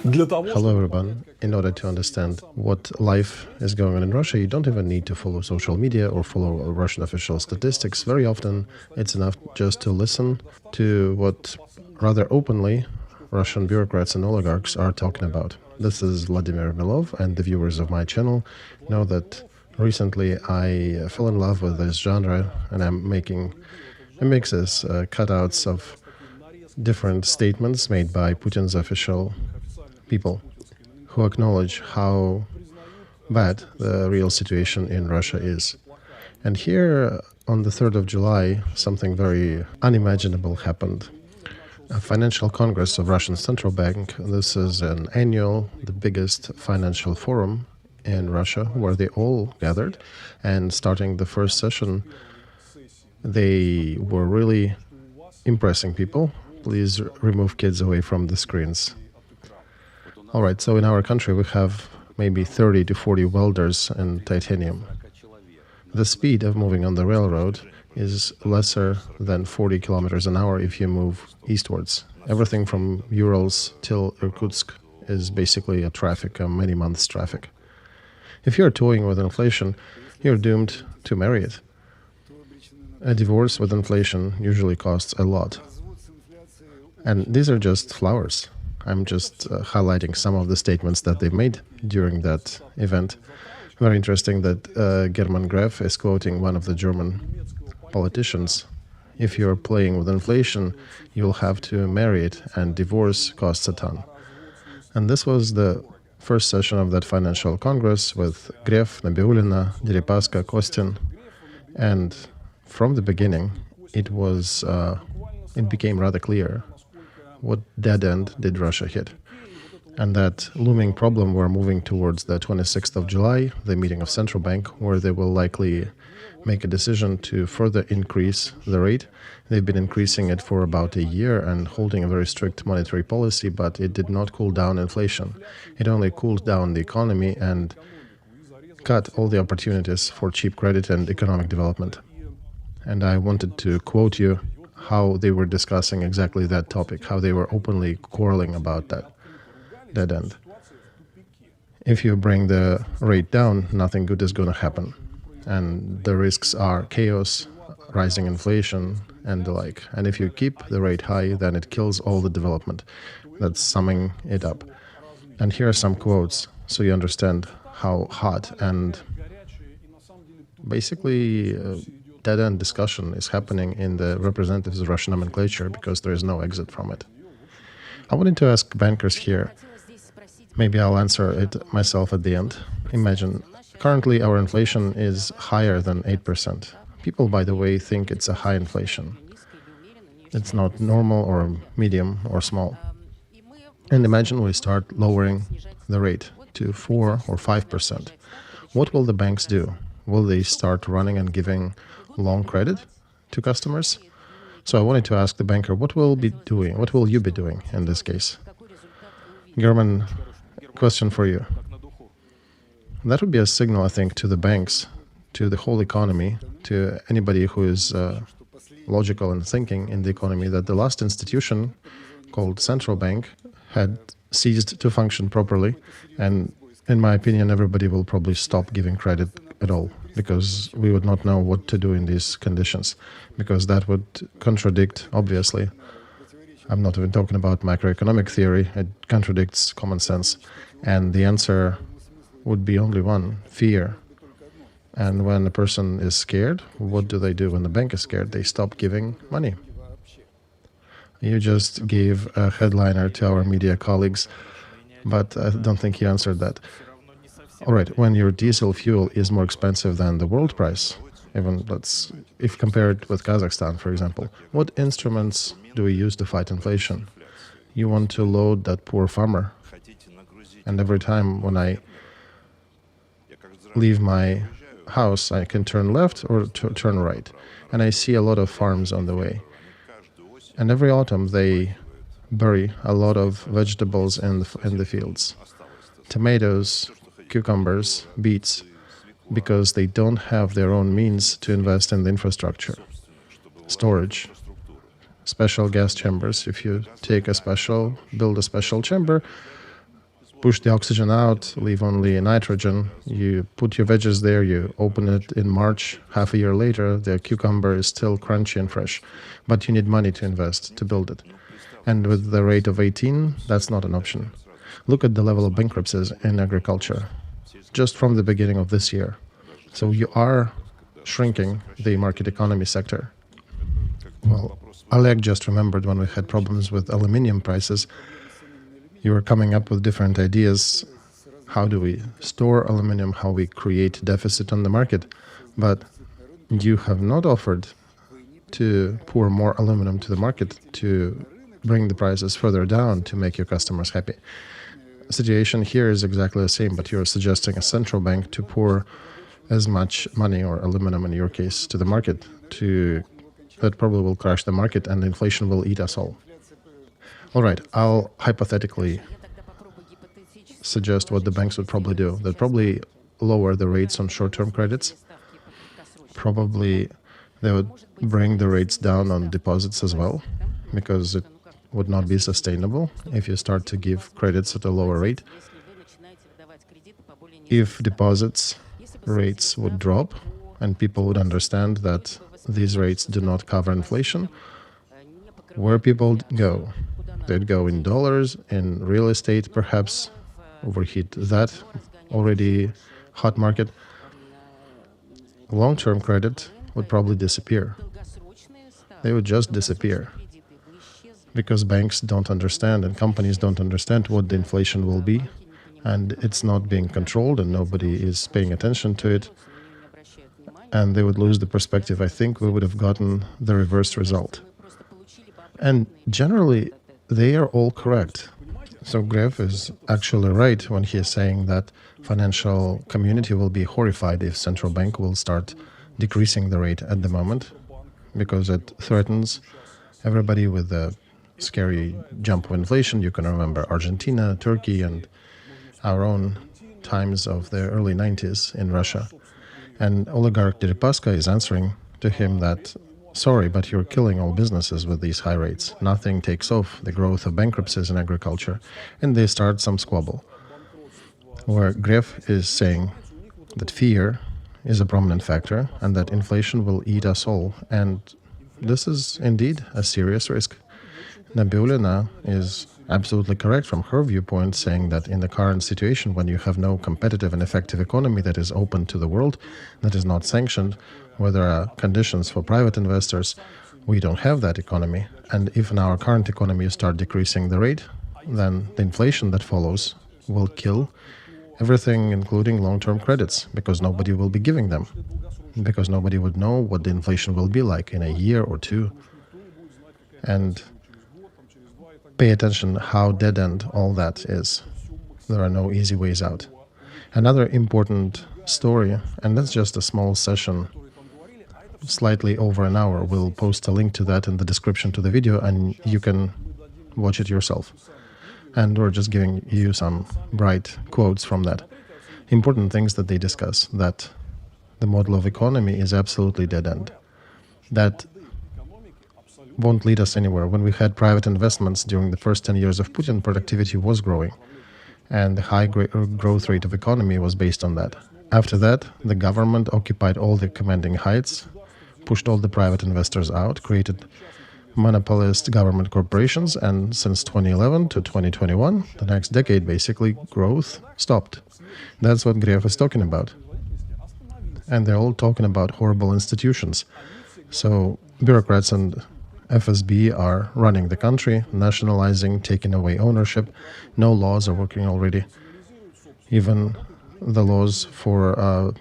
Hello, everyone. In order to understand what life is going on in Russia, you don't even need to follow social media or follow Russian official statistics. Very often, it's enough just to listen to what rather openly Russian bureaucrats and oligarchs are talking about. This is Vladimir Milov, and the viewers of my channel know that recently I fell in love with this genre, and I'm making mixes, cutouts of different statements made by Putin's official people who acknowledge how bad the real situation in Russia is. And here on the 3rd of July, something very unimaginable happened. A financial congress of Russian Central Bank. This is an annual, the biggest financial forum in Russia, where they all gathered. And starting the first session, they were really impressing people. Please remove kids away from the screens. All right, so in our country we have maybe 30 to 40 welders in titanium. The speed of moving on the railroad is lesser than 40 kilometers an hour if you move eastwards. Everything from Urals till Irkutsk is basically a many months traffic. If you're toying with inflation, you're doomed to marry it. A divorce with inflation usually costs a lot. And these are just flowers. I'm just highlighting some of the statements that they made during that event. Very interesting that German Gref is quoting one of the German politicians. If you're playing with inflation, you'll have to marry it, and divorce costs a ton. And this was the first session of that financial congress with Gref, Nabiulina, Deripaska, Kostin. And from the beginning, it became rather clear what dead end did Russia hit. And that looming problem, we're moving towards the 26th of July, the meeting of Central Bank, where they will likely make a decision to further increase the rate. They've been increasing it for about a year and holding a very strict monetary policy, but it did not cool down inflation. It only cooled down the economy and cut all the opportunities for cheap credit and economic development. And I wanted to quote you how they were discussing exactly that topic, how they were openly quarreling about that dead end. If you bring the rate down, nothing good is going to happen. And the risks are chaos, rising inflation, and the like. And if you keep the rate high, then it kills all the development. That's summing it up. And here are some quotes so you understand how hot and basically dead-end discussion is happening in the representatives of Russian nomenclature, because there is no exit from it. I wanted to ask bankers here, maybe I'll answer it myself at the end. Imagine, currently our inflation is higher than 8%. People, by the way, think it's a high inflation. It's not normal or medium or small. And imagine we start lowering the rate to 4 or 5%. What will the banks do? Will they start running and giving long credit to customers? So I wanted to ask the banker, what will you be doing in this case? German, question for you. That would be a signal, I think, to the banks, to the whole economy, to anybody who is logical and thinking in the economy, that the last institution called central bank had ceased to function properly. And in my opinion, everybody will probably stop giving credit at all, because we would not know what to do in these conditions, because that would contradict, obviously, I'm not even talking about macroeconomic theory, it contradicts common sense. And the answer would be only one: fear. And when a person is scared, what do they do when the bank is scared? They stop giving money. You just gave a headliner to our media colleagues, but I don't think you answered that. All right, when your diesel fuel is more expensive than the world price, even if compared with Kazakhstan, for example, what instruments do we use to fight inflation? You want to load that poor farmer. And every time when I leave my house, I can turn left or turn right. And I see a lot of farms on the way. And every autumn they bury a lot of vegetables in the fields. Tomatoes, cucumbers, beets, because they don't have their own means to invest in the infrastructure. Storage, special gas chambers. If you build a special chamber, push the oxygen out, leave only nitrogen. You put your veggies there, you open it in March, half a year later, the cucumber is still crunchy and fresh. But you need money to invest, to build it. And with the rate of 18, that's not an option. Look at the level of bankruptcies in agriculture, just from the beginning of this year. So you are shrinking the market economy sector. Well, Oleg just remembered when we had problems with aluminium prices, you were coming up with different ideas. How do we store aluminum? How we create deficit on the market? But you have not offered to pour more aluminum to the market to bring the prices further down to make your customers happy. The situation here is exactly the same, but you're suggesting a central bank to pour as much money, or aluminum in your case, to the market, that probably will crash the market and inflation will eat us all. All right, I'll hypothetically suggest what the banks would probably do. They'd probably lower the rates on short-term credits. Probably they would bring the rates down on deposits as well, because it would not be sustainable if you start to give credits at a lower rate. If deposits rates would drop and people would understand that these rates do not cover inflation, where people go? They'd go in dollars, in real estate, perhaps overheat that already hot market. Long-term credit would probably disappear. They would just disappear because banks don't understand and companies don't understand what the inflation will be, and it's not being controlled and nobody is paying attention to it, and they would lose the perspective. I think we would have gotten the reverse result. And generally, they are all correct. So Grev is actually right when he is saying that financial community will be horrified if central bank will start decreasing the rate at the moment, because it threatens everybody with a scary jump of inflation. You can remember Argentina, Turkey, and our own times of the early 90s in Russia. And oligarch Deripaska is answering to him that, sorry, but you're killing all businesses with these high rates. Nothing takes off the growth of bankruptcies in agriculture. And they start some squabble, where Grev is saying that fear is a prominent factor and that inflation will eat us all. And this is indeed a serious risk. Nabiulina is absolutely correct from her viewpoint, saying that in the current situation, when you have no competitive and effective economy that is open to the world, that is not sanctioned, where there are conditions for private investors, we don't have that economy. And if in our current economy you start decreasing the rate, then the inflation that follows will kill everything, including long-term credits, because nobody will be giving them, because nobody would know what the inflation will be like in a year or two. And pay attention how dead-end all that is. There are no easy ways out. Another important story, and that's just a small session, slightly over an hour. We'll post a link to that in the description to the video, and you can watch it yourself. And we're just giving you some bright quotes from that. Important things that they discuss, that the model of economy is absolutely dead-end. That won't lead us anywhere. When we had private investments during the first 10 years of Putin, productivity was growing, and the high growth rate of economy was based on that. After that, the government occupied all the commanding heights, pushed all the private investors out, created monopolist government corporations, and since 2011 to 2021, the next decade, basically, growth stopped. That's what Grev is talking about. And they're all talking about horrible institutions. So bureaucrats and FSB are running the country, nationalizing, taking away ownership. No laws are working already. Even the laws for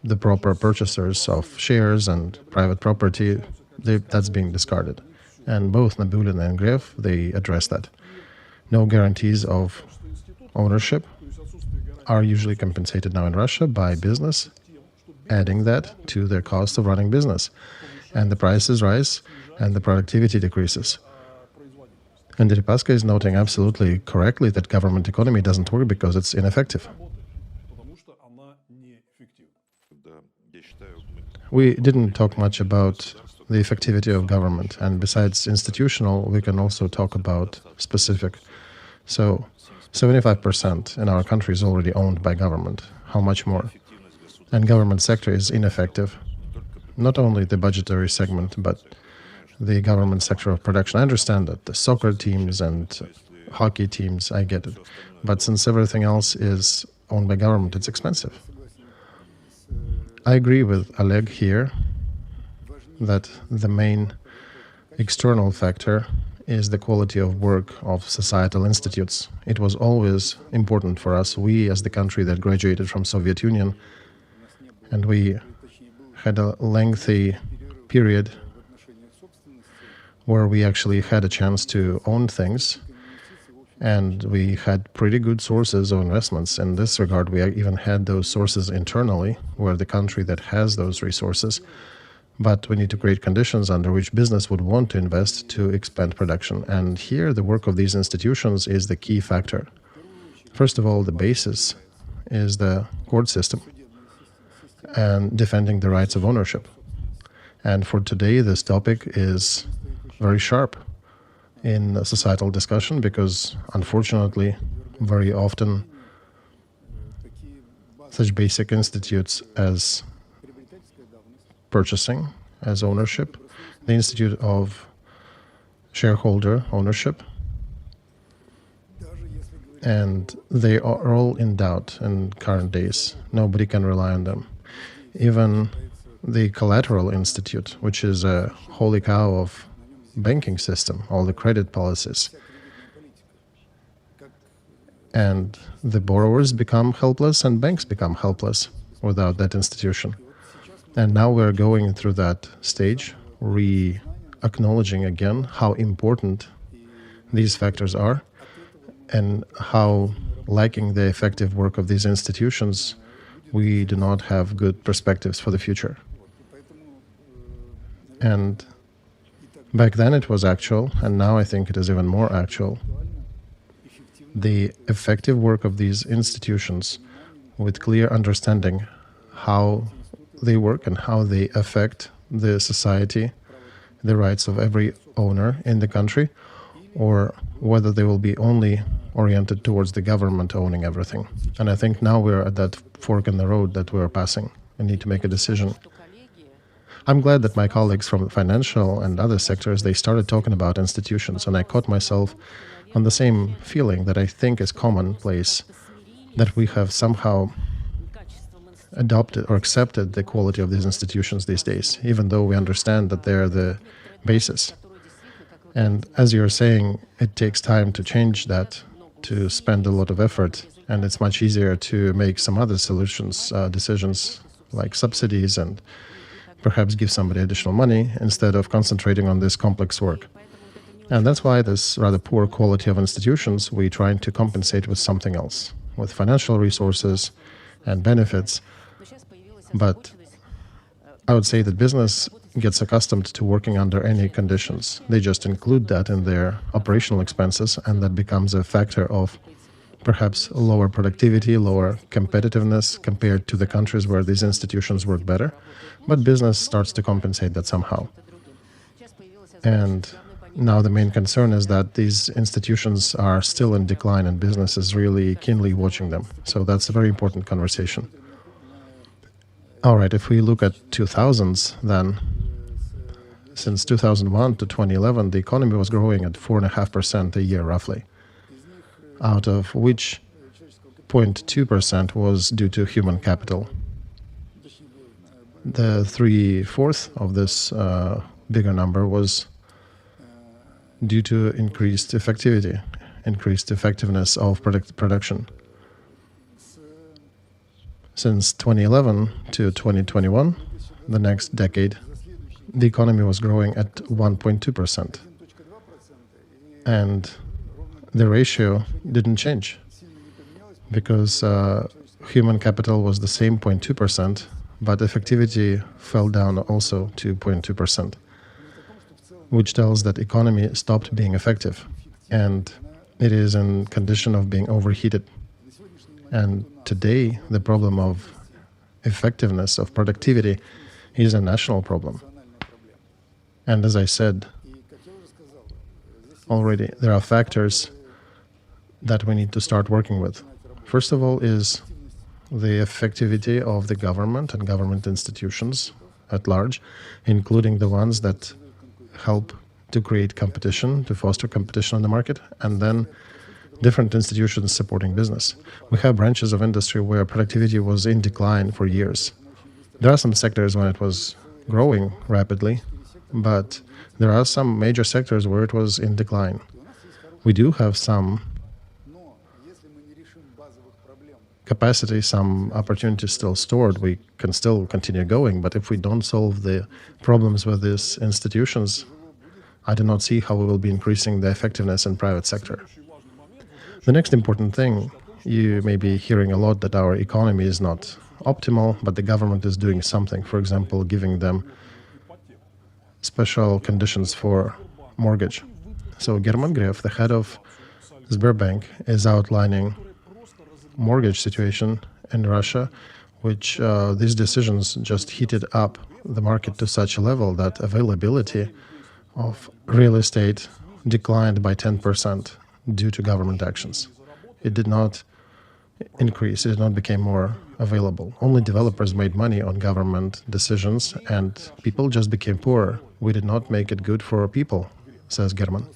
the proper purchasers of shares and private property, that's being discarded. And both Nabiulina and Grev, they address that. No guarantees of ownership are usually compensated now in Russia by business, adding that to their cost of running business. And the prices rise and the productivity decreases. And Deripaska is noting absolutely correctly that government economy doesn't work because it's ineffective. We didn't talk much about the effectivity of government, and besides institutional, we can also talk about specific. So 75% in our country is already owned by government. How much more? And government sector is ineffective. Not only the budgetary segment, but the government sector of production. I understand that the soccer teams and hockey teams, I get it. But since everything else is owned by government, it's expensive. I agree with Oleg here that the main external factor is the quality of work of societal institutes. It was always important for us, we as the country that graduated from Soviet Union, and we had a lengthy period where we actually had a chance to own things, and we had pretty good sources of investments. In this regard, we even had those sources internally. We're the country that has those resources, but we need to create conditions under which business would want to invest to expand production. And here, the work of these institutions is the key factor. First of all, the basis is the court system and defending the rights of ownership. And for today, this topic is very sharp in the societal discussion because, unfortunately, very often such basic institutes as purchasing, as ownership, the institute of shareholder ownership, and they are all in doubt in current days. Nobody can rely on them. Even the collateral institute, which is a holy cow of banking system, all the credit policies, and the borrowers become helpless and banks become helpless without that institution. And now we're going through that stage, re-acknowledging again how important these factors are and how, lacking the effective work of these institutions, we do not have good perspectives for the future. And back then it was actual, and now I think it is even more actual. The effective work of these institutions with clear understanding how they work and how they affect the society, the rights of every owner in the country, or whether they will be only oriented towards the government owning everything. And I think now we're at that fork in the road that we're passing and need to make a decision. I'm glad that my colleagues from financial and other sectors, they started talking about institutions, and I caught myself on the same feeling that I think is commonplace, that we have somehow adopted or accepted the quality of these institutions these days, even though we understand that they're the basis. And as you're saying, it takes time to change that, to spend a lot of effort, and it's much easier to make some other solutions, decisions like subsidies and perhaps give somebody additional money instead of concentrating on this complex work. And that's why this rather poor quality of institutions, we're trying to compensate with something else, with financial resources and benefits. But I would say that business gets accustomed to working under any conditions. They just include that in their operational expenses, and that becomes a factor of perhaps lower productivity, lower competitiveness compared to the countries where these institutions work better. But business starts to compensate that somehow. And now the main concern is that these institutions are still in decline and business is really keenly watching them. So that's a very important conversation. All right, if we look at 2000s, then since 2001 to 2011, the economy was growing at 4.5% a year, roughly, out of which 0.2% was due to human capital. The 3/4 of this bigger number was due to increased effectivity, increased effectiveness of production. Since 2011 to 2021, the next decade, the economy was growing at 1.2%. And the ratio didn't change because human capital was the same 0.2%, but effectivity fell down also to 0.2%, which tells that economy stopped being effective and it is in condition of being overheated. And today, the problem of effectiveness, of productivity, is a national problem. And as I said already, there are factors that we need to start working with. First of all is the effectivity of the government and government institutions at large, including the ones that help to create competition, to foster competition on the market, and then different institutions supporting business. We have branches of industry where productivity was in decline for years. There are some sectors when it was growing rapidly, but there are some major sectors where it was in decline. We do have some capacity, some opportunities still stored. We can still continue going, but if we don't solve the problems with these institutions, I do not see how we will be increasing the effectiveness in private sector. The next important thing, you may be hearing a lot that our economy is not optimal, but the government is doing something, for example, giving them special conditions for mortgage. So German Gref, the head of Sberbank, is outlining mortgage situation in Russia, which these decisions just heated up the market to such a level that availability of real estate declined by 10% due to government actions. It did not increase, it did not become more available. Only developers made money on government decisions and people just became poorer. We did not make it good for people, says German.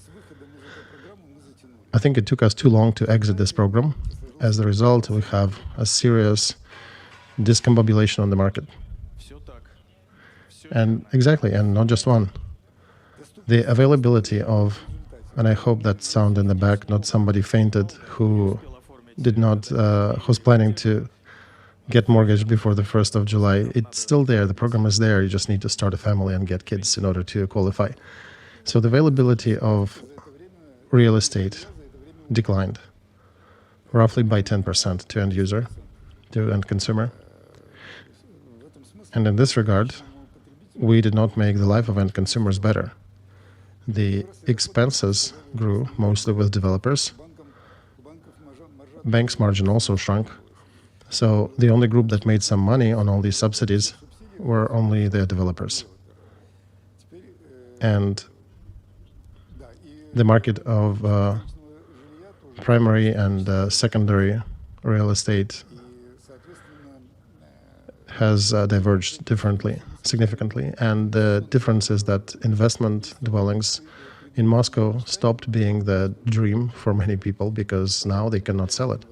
I think it took us too long to exit this program. As a result, we have a serious discombobulation on the market. And exactly, and not just one. The availability of, and I hope that sound in the back, not somebody fainted who did not, who's planning to get mortgage before the 1st of July. It's still there, the program is there, you just need to start a family and get kids in order to qualify. So the availability of real estate declined roughly by 10% to end user, to end consumer. And in this regard, we did not make the life of end consumers better. The expenses grew mostly with developers. Banks' margin also shrunk. So the only group that made some money on all these subsidies were only the developers. And the market of primary and secondary real estate has diverged significantly. And the difference is that investment dwellings in Moscow stopped being the dream for many people because now they cannot sell it.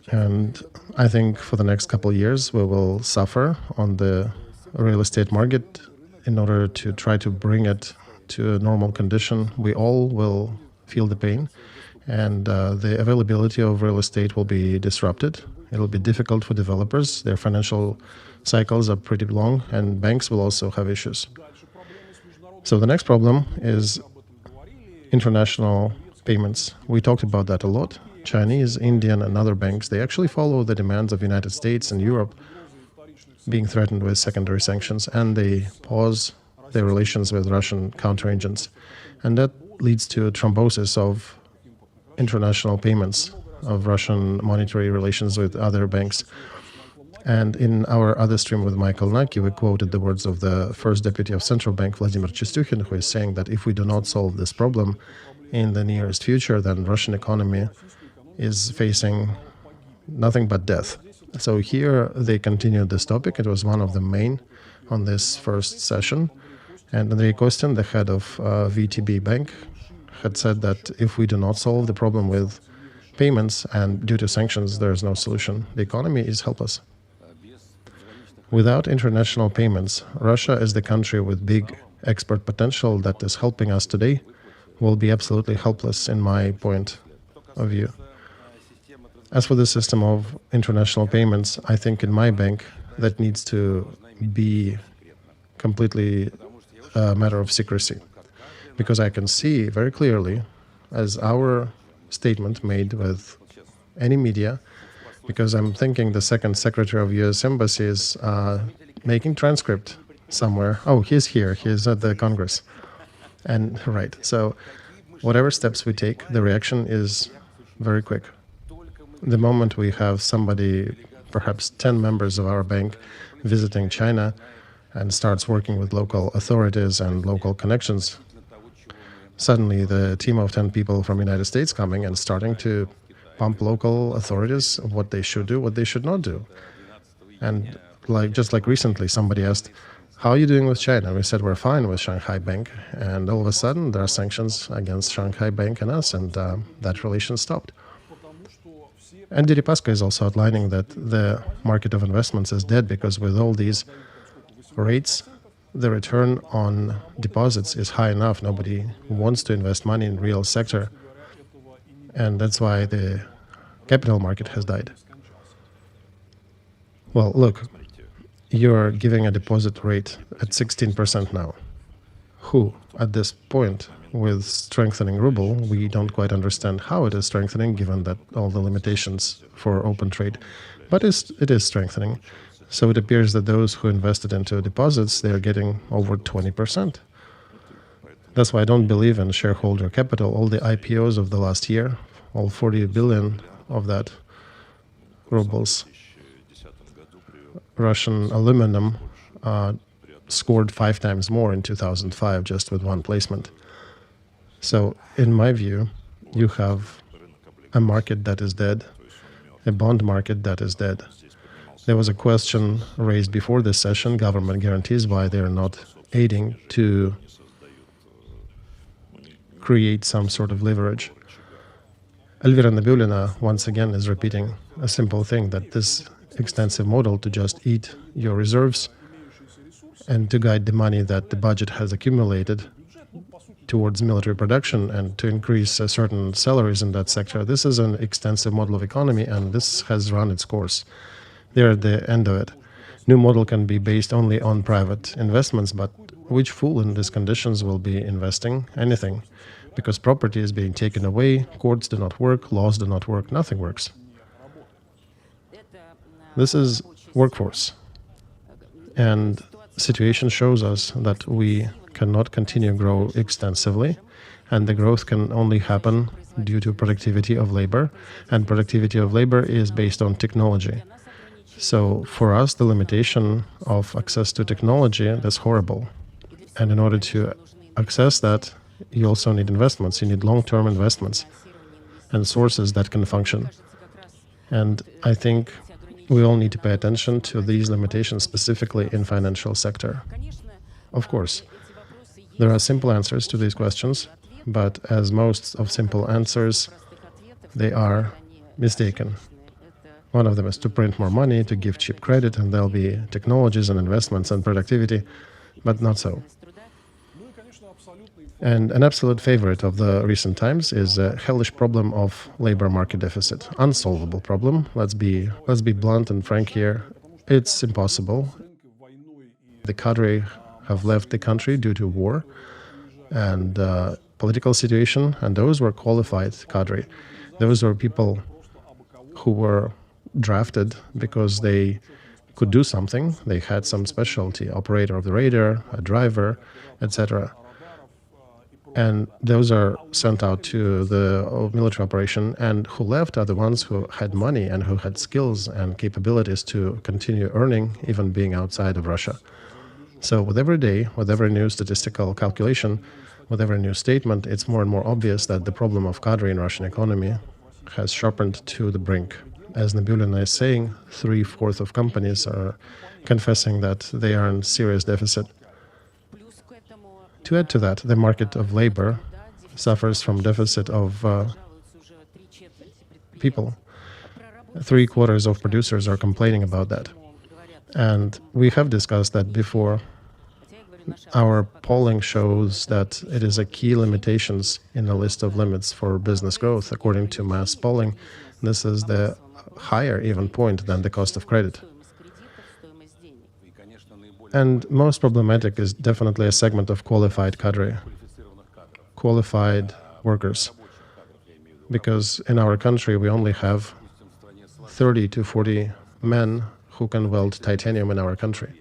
And I think for the next couple of years, we will suffer on the real estate market in order to try to bring it to a normal condition. We all will feel the pain, and the availability of real estate will be disrupted. It'll be difficult for developers. Their financial cycles are pretty long, and banks will also have issues. So the next problem is international payments. We talked about that a lot. Chinese, Indian, and other banks, they actually follow the demands of the United States and Europe being threatened with secondary sanctions, and they pause their relations with Russian counter-agents. And that leads to a thrombosis of international payments of Russian monetary relations with other banks. And in our other stream with Michael Naki, we quoted the words of the first deputy of Central Bank, Vladimir Milov, who is saying that if we do not solve this problem in the nearest future, then Russian economy is facing nothing but death. So here they continued this topic. It was one of the main on this first session. And Andrei Kostin, the head of VTB Bank, had said that if we do not solve the problem with payments and due to sanctions, there is no solution. The economy is helpless. Without international payments, Russia is the country with big export potential that is helping us today, will be absolutely helpless in my point of view. As for the system of international payments, I think in my bank that needs to be completely a matter of secrecy, because I can see very clearly, as our statement made with any media, because I'm thinking the second secretary of U.S. Embassy is making transcript somewhere. Oh, he's here. He's at the Congress. And right. So whatever steps we take, the reaction is very quick. The moment we have somebody, perhaps 10 members of our bank, visiting China and starts working with local authorities and local connections, Suddenly, the team of 10 people from the United States coming and starting to pump local authorities of what they should do, what they should not do. And just like recently, somebody asked, how are you doing with China? We said we're fine with Shanghai Bank. And all of a sudden, there are sanctions against Shanghai Bank and us, and that relation stopped. And Deripaska is also outlining that the market of investments is dead because with all these rates, the return on deposits is high enough. Nobody wants to invest money in real sector. And that's why the capital market has died. Well, look, you're giving a deposit rate at 16% now. Who, at this point, with strengthening ruble, we don't quite understand how it is strengthening, given that all the limitations for open trade, but it is strengthening. So it appears that those who invested into deposits, they are getting over 20%. That's why I don't believe in shareholder capital. All the IPOs of the last year, all 40 billion of that rubles, Russian aluminum scored 5 times more in 2005 just with one placement. So in my view, you have a market that is dead, a bond market that is dead. There was a question raised before this session, government guarantees, why they are not aiding to create some sort of leverage. Elvira Nabulina once again is repeating a simple thing, that this extensive model to just eat your reserves and to guide the money that the budget has accumulated towards military production and to increase certain salaries in that sector. This is an extensive model of economy, and this has run its course. They're at the end of it. New model can be based only on private investments, but which fool in these conditions will be investing anything? Because property is being taken away, courts do not work, laws do not work, nothing works. This is workforce. And situation shows us that we cannot continue to grow extensively, and the growth can only happen due to productivity of labor, and productivity of labor is based on technology. So for us, the limitation of access to technology, that's horrible. And in order to access that, you also need investments. You need long-term investments and sources that can function. And I think we all need to pay attention to these limitations, specifically in financial sector. Of course, there are simple answers to these questions, but as most of simple answers, they are mistaken. One of them is to print more money, to give cheap credit, and there'll be technologies and investments and productivity, but not so. And an absolute favorite of the recent times is a hellish problem of labor market deficit. Unsolvable problem. Let's be blunt and frank here. It's impossible. The cadre have left the country due to war and political situation, and those were qualified cadre. Those were people who were drafted because they could do something. They had some specialty, operator of the radar, a driver, etc. And those are sent out to the military operation, and who left are the ones who had money and who had skills and capabilities to continue earning, even being outside of Russia. So with every day, with every new statistical calculation, with every new statement, it's more and more obvious that the problem of cadre in Russian economy has sharpened to the brink. As Nabulina is saying, 3/4 of companies are confessing that they are in serious deficit. To add to that, the market of labor suffers from deficit of people. 3/4 of producers are complaining about that. And we have discussed that before. Our polling shows that it is a key limitations in the list of limits for business growth. According to mass polling, this is the higher even point than the cost of credit. And most problematic is definitely a segment of qualified cadre, qualified workers. Because in our country, we only have 30 to 40 men who can weld titanium in our country.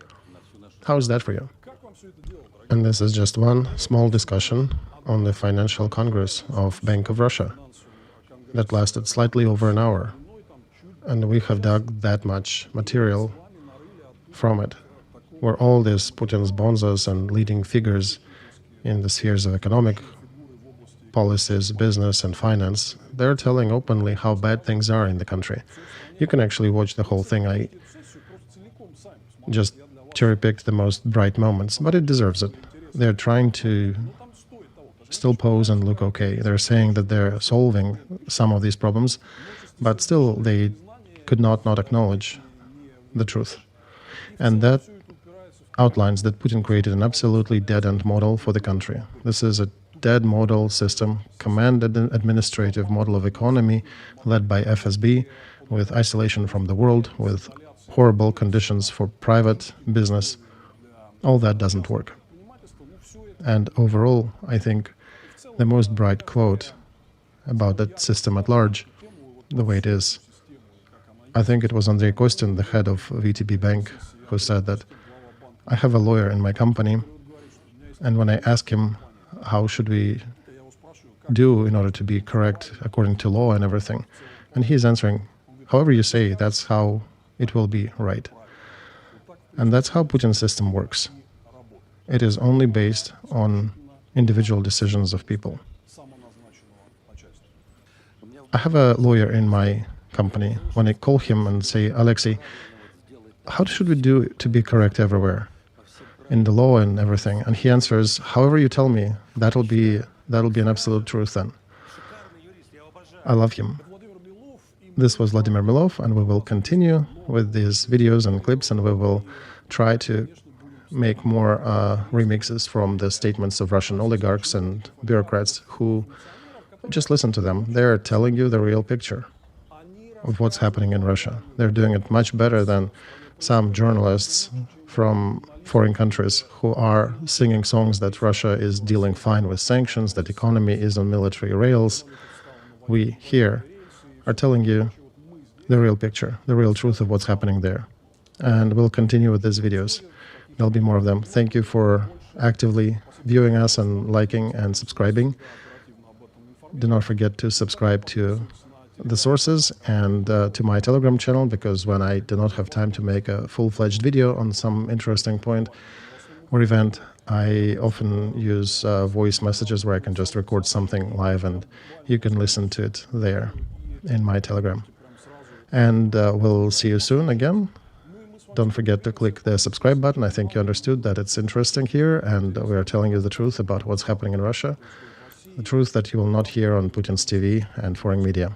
How is that for you? And this is just one small discussion on the Financial Congress of Bank of Russia that lasted slightly over an hour. And we have dug that much material from it, where all these Putin's bonzas and leading figures in the spheres of economic policies, business and finance, they're telling openly how bad things are in the country. You can actually watch the whole thing. I just cherry-picked the most bright moments, but it deserves it. They're trying to still pose and look okay. They're saying that they're solving some of these problems, but still they could not acknowledge the truth. And that outlines that Putin created an absolutely dead-end model for the country. This is a dead model system, commanded administrative model of economy led by FSB, with isolation from the world, with horrible conditions for private business. All that doesn't work. And overall, I think the most bright quote about that system at large, the way it is, I think it was Andrei Kostin, the head of VTB Bank, who said that I have a lawyer in my company, and when I ask him how should we do in order to be correct according to law and everything, and he's answering, however you say, that's how it will be right. And that's how Putin's system works. It is only based on individual decisions of people. I have a lawyer in my company. When I call him and say, Alexei, how should we do to be correct everywhere in the law and everything? And he answers, however you tell me, that'll be an absolute truth then. I love him. This was Vladimir Milov, and we will continue with these videos and clips, and we will try to make more remixes from the statements of Russian oligarchs and bureaucrats who just listen to them. They're telling you the real picture of what's happening in Russia. They're doing it much better than some journalists from foreign countries who are singing songs that Russia is dealing fine with sanctions, that economy is on military rails. We here are telling you the real picture, the real truth of what's happening there. And we'll continue with these videos. There'll be more of them. Thank you for actively viewing us and liking and subscribing. Do not forget to subscribe to the sources and to my Telegram channel, because when I do not have time to make a full-fledged video on some interesting point or event, I often use voice messages where I can just record something live and you can listen to it there in my Telegram. And we'll see you soon again. Don't forget to click the subscribe button. I think you understood that it's interesting here, and we are telling you the truth about what's happening in Russia, the truth that you will not hear on Putin's TV and foreign media.